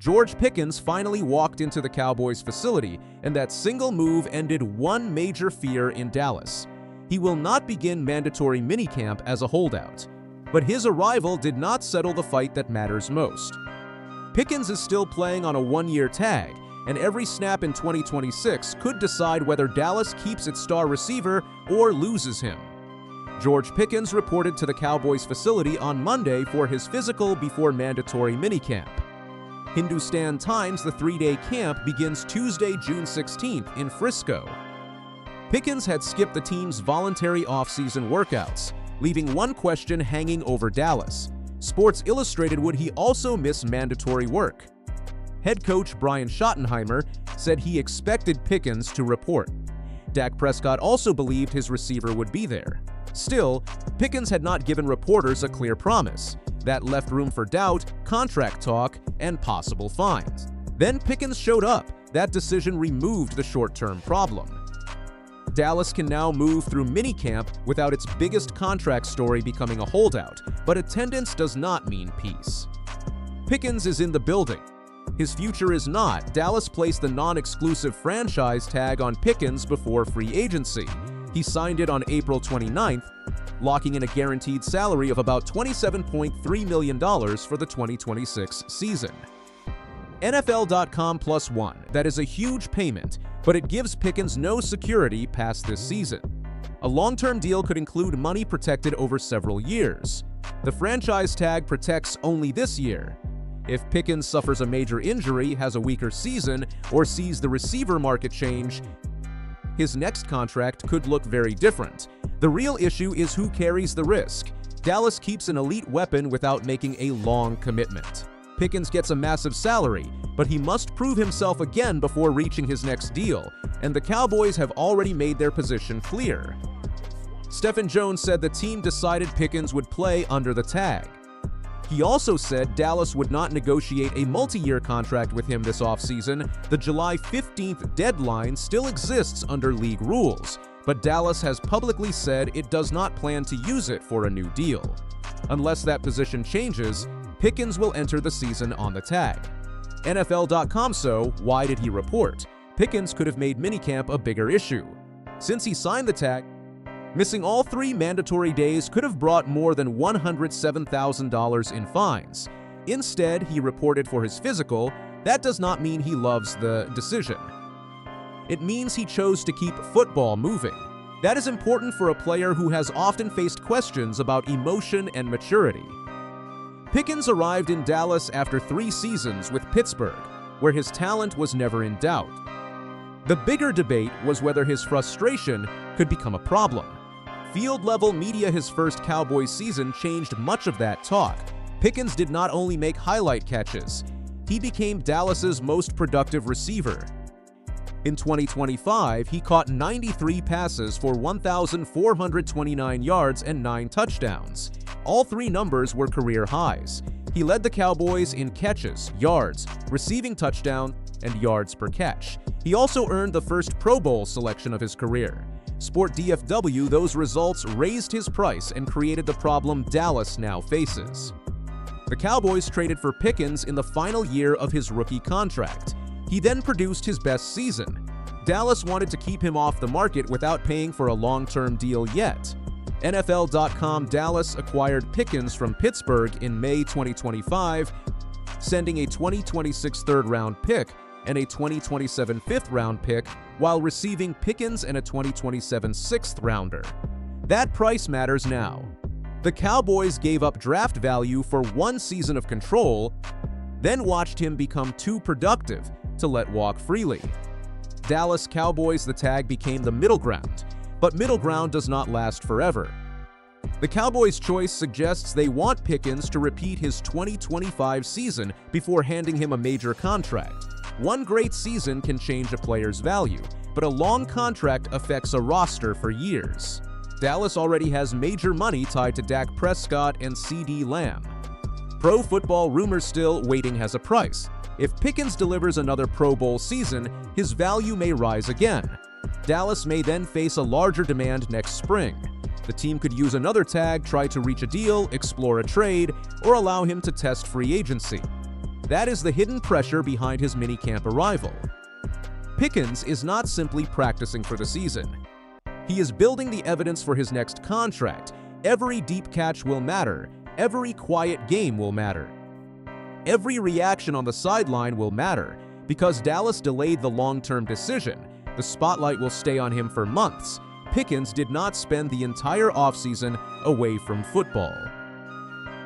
George Pickens finally walked into the Cowboys facility, and that single move ended one major fear in Dallas. He will not begin mandatory minicamp as a holdout. But his arrival did not settle the fight that matters most. Pickens is still playing on a one-year tag, and every snap in 2026 could decide whether Dallas keeps its star receiver or loses him. George Pickens reported to the Cowboys facility on Monday for his physical before mandatory minicamp. Hindustan Times, the three-day camp begins Tuesday, June 16th in Frisco. Pickens had skipped the team's voluntary off-season workouts, leaving one question hanging over Dallas. Sports Illustrated, would he also miss mandatory work? Head coach Brian Schottenheimer said he expected Pickens to report. Dak Prescott also believed his receiver would be there. Still, Pickens had not given reporters a clear promise. That left room for doubt, contract talk, and possible fines. Then Pickens showed up. That decision removed the short-term problem. Dallas can now move through minicamp without its biggest contract story becoming a holdout, but attendance does not mean peace. Pickens is in the building. His future is not. Dallas placed the non-exclusive franchise tag on Pickens before free agency. He signed it on April 29th, locking in a guaranteed salary of about $27.3 million for the 2026 season. NFL.com +1. That is a huge payment, but it gives Pickens no security past this season. A long-term deal could include money protected over several years. The franchise tag protects only this year. If Pickens suffers a major injury, has a weaker season, or sees the receiver market change, his next contract could look very different. The real issue is who carries the risk. Dallas keeps an elite weapon without making a long commitment. Pickens gets a massive salary, but he must prove himself again before reaching his next deal, and the Cowboys have already made their position clear. Stephen Jones said the team decided Pickens would play under the tag. He also said Dallas would not negotiate a multi-year contract with him this offseason. The July 15th deadline still exists under league rules, but Dallas has publicly said it does not plan to use it for a new deal. Unless that position changes, Pickens will enter the season on the tag. NFL.com. So, why did he report? Pickens could have made minicamp a bigger issue. Since he signed the tag, missing all 3 mandatory days could have brought more than $107,000 in fines. Instead, he reported for his physical. That does not mean he loves the decision. It means he chose to keep football moving. That is important for a player who has often faced questions about emotion and maturity. Pickens arrived in Dallas after 3 seasons with Pittsburgh, where his talent was never in doubt. The bigger debate was whether his frustration could become a problem. Field-level media his first Cowboys season changed much of that talk. Pickens did not only make highlight catches, he became Dallas's most productive receiver. In 2025, he caught 93 passes for 1,429 yards and 9 touchdowns. All 3 numbers were career highs. He led the Cowboys in catches, yards, receiving touchdown, and yards per catch. He also earned the first Pro Bowl selection of his career. Sport DFW, those results raised his price and created the problem Dallas now faces. The Cowboys traded for Pickens in the final year of his rookie contract. He then produced his best season. Dallas wanted to keep him off the market without paying for a long-term deal yet. NFL.com. Dallas acquired Pickens from Pittsburgh in May 2025, sending a 2026 third-round pick and a 2027 fifth-round pick, while receiving Pickens and a 2027 sixth-rounder. That price matters now. The Cowboys gave up draft value for 1 season of control, then watched him become too productive to let walk freely. Dallas Cowboys. The tag became the middle ground, but middle ground does not last forever. The Cowboys' choice suggests they want Pickens to repeat his 2025 season before handing him a major contract. One great season can change a player's value, but a long contract affects a roster for years. Dallas already has major money tied to Dak Prescott and CeeDee Lamb. Pro Football Rumors still waiting has a price. If Pickens delivers another Pro Bowl season, his value may rise again. Dallas may then face a larger demand next spring. The team could use another tag, try to reach a deal, explore a trade, or allow him to test free agency. That is the hidden pressure behind his minicamp arrival. Pickens is not simply practicing for the season. He is building the evidence for his next contract. Every deep catch will matter. Every quiet game will matter. Every reaction on the sideline will matter. Because Dallas delayed the long-term decision, the spotlight will stay on him for months. Pickens did not spend the entire offseason away from football.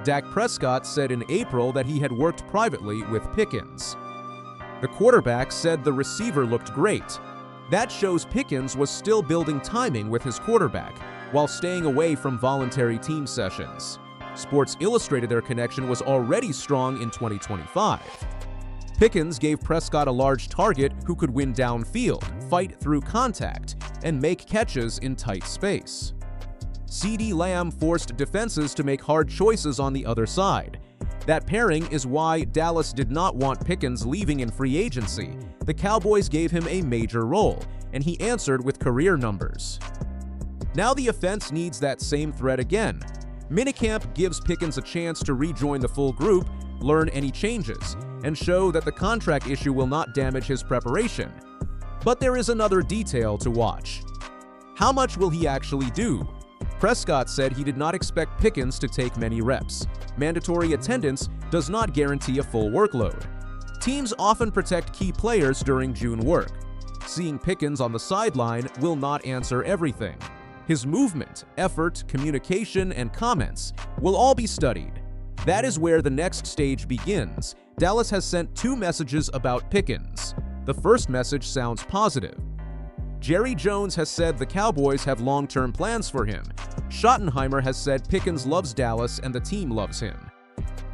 Dak Prescott said in April that he had worked privately with Pickens. The quarterback said the receiver looked great. That shows Pickens was still building timing with his quarterback while staying away from voluntary team sessions. Sports Illustrated their connection was already strong in 2025. Pickens gave Prescott a large target who could win downfield, fight through contact, and make catches in tight space. CeeDee Lamb forced defenses to make hard choices on the other side. That pairing is why Dallas did not want Pickens leaving in free agency. The Cowboys gave him a major role, and he answered with career numbers. Now the offense needs that same threat again. Minicamp gives Pickens a chance to rejoin the full group, learn any changes, and show that the contract issue will not damage his preparation. But there is another detail to watch. How much will he actually do? Prescott said he did not expect Pickens to take many reps. Mandatory attendance does not guarantee a full workload. Teams often protect key players during June work. Seeing Pickens on the sideline will not answer everything. His movement, effort, communication, and comments will all be studied. That is where the next stage begins. Dallas has sent 2 messages about Pickens. The first message sounds positive. Jerry Jones has said the Cowboys have long-term plans for him. Schottenheimer has said Pickens loves Dallas and the team loves him.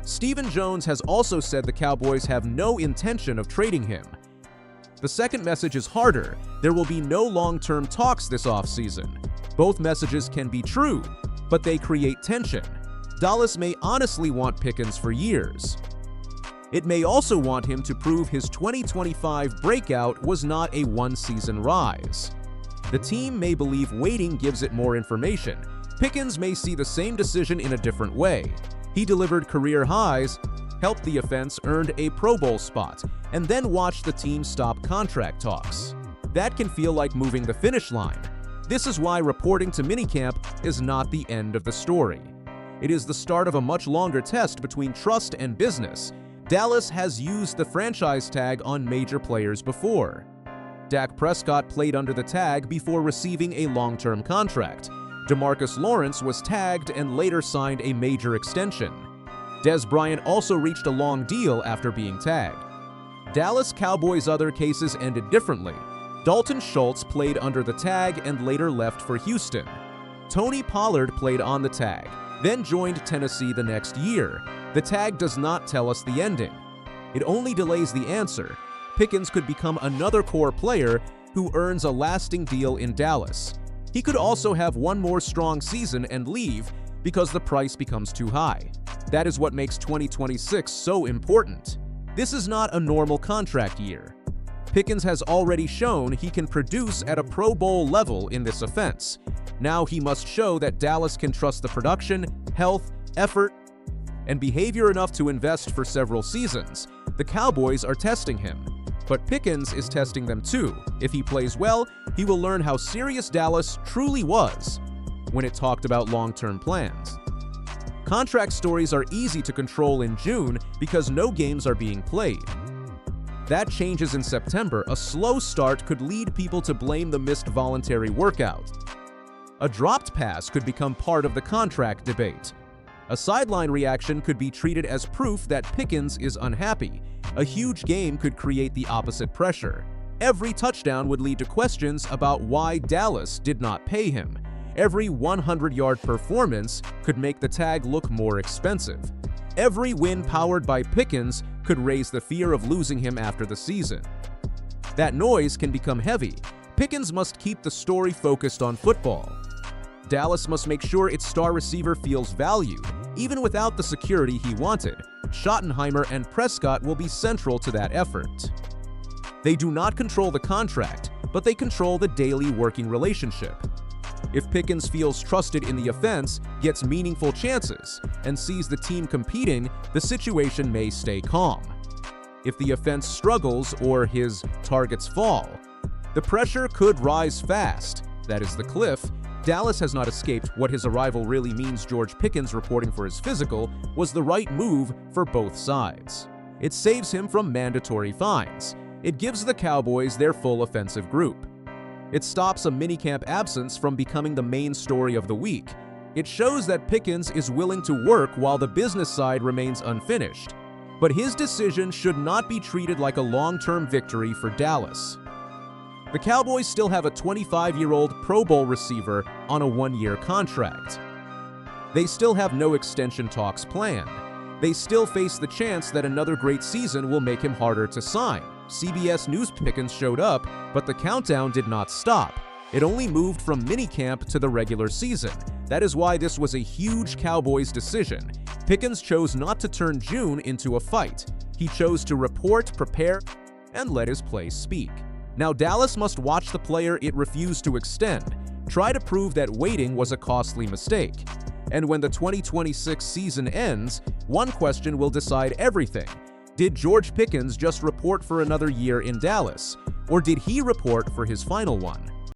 Stephen Jones has also said the Cowboys have no intention of trading him. The second message is harder. There will be no long-term talks this offseason. Both messages can be true, but they create tension. Dallas may honestly want Pickens for years. It may also want him to prove his 2025 breakout was not a one-season rise. The team may believe waiting gives it more information. Pickens may see the same decision in a different way. He delivered career highs, helped the offense earn a Pro Bowl spot, and then watched the team stop contract talks. That can feel like moving the finish line. This is why reporting to minicamp is not the end of the story. It is the start of a much longer test between trust and business. Dallas has used the franchise tag on major players before. Dak Prescott played under the tag before receiving a long-term contract. DeMarcus Lawrence was tagged and later signed a major extension. Dez Bryant also reached a long deal after being tagged. Dallas Cowboys' other cases ended differently. Dalton Schultz played under the tag and later left for Houston. Tony Pollard played on the tag, then joined Tennessee the next year. The tag does not tell us the ending. It only delays the answer. Pickens could become another core player who earns a lasting deal in Dallas. He could also have one more strong season and leave because the price becomes too high. That is what makes 2026 so important. This is not a normal contract year. Pickens has already shown he can produce at a Pro Bowl level in this offense. Now he must show that Dallas can trust the production, health, effort, and behavior enough to invest for several seasons. The Cowboys are testing him, but Pickens is testing them too. If he plays well, he will learn how serious Dallas truly was when it talked about long-term plans. Contract stories are easy to control in June because no games are being played. That changes in September. A slow start could lead people to blame the missed voluntary workout. A dropped pass could become part of the contract debate. A sideline reaction could be treated as proof that Pickens is unhappy. A huge game could create the opposite pressure. Every touchdown would lead to questions about why Dallas did not pay him. Every 100-yard performance could make the tag look more expensive. Every win powered by Pickens could raise the fear of losing him after the season. That noise can become heavy. Pickens must keep the story focused on football. Dallas must make sure its star receiver feels valued, even without the security he wanted. Schottenheimer and Prescott will be central to that effort. They do not control the contract, but they control the daily working relationship. If Pickens feels trusted in the offense, gets meaningful chances, and sees the team competing, the situation may stay calm. if the offense struggles or his targets fall. The pressure could rise fast. That is the cliff. Dallas has not escaped what his arrival really means. George Pickens reporting for his physical was the right move for both sides. It saves him from mandatory fines. It gives the Cowboys their full offensive group. It stops a minicamp absence from becoming the main story of the week. It shows that Pickens is willing to work while the business side remains unfinished. But his decision should not be treated like a long-term victory for Dallas. The Cowboys still have a 25-year-old Pro Bowl receiver on a one-year contract. They still have no extension talks planned. They still face the chance that another great season will make him harder to sign. CBS News Pickens showed up, but the countdown did not stop. It only moved from minicamp to the regular season. That is why this was a huge Cowboys decision. Pickens chose not to turn June into a fight. He chose to report, prepare, and let his play speak. Now Dallas must watch the player it refused to extend, try to prove that waiting was a costly mistake. And when the 2026 season ends, one question will decide everything. Did George Pickens just report for another year in Dallas, or did he report for his final one?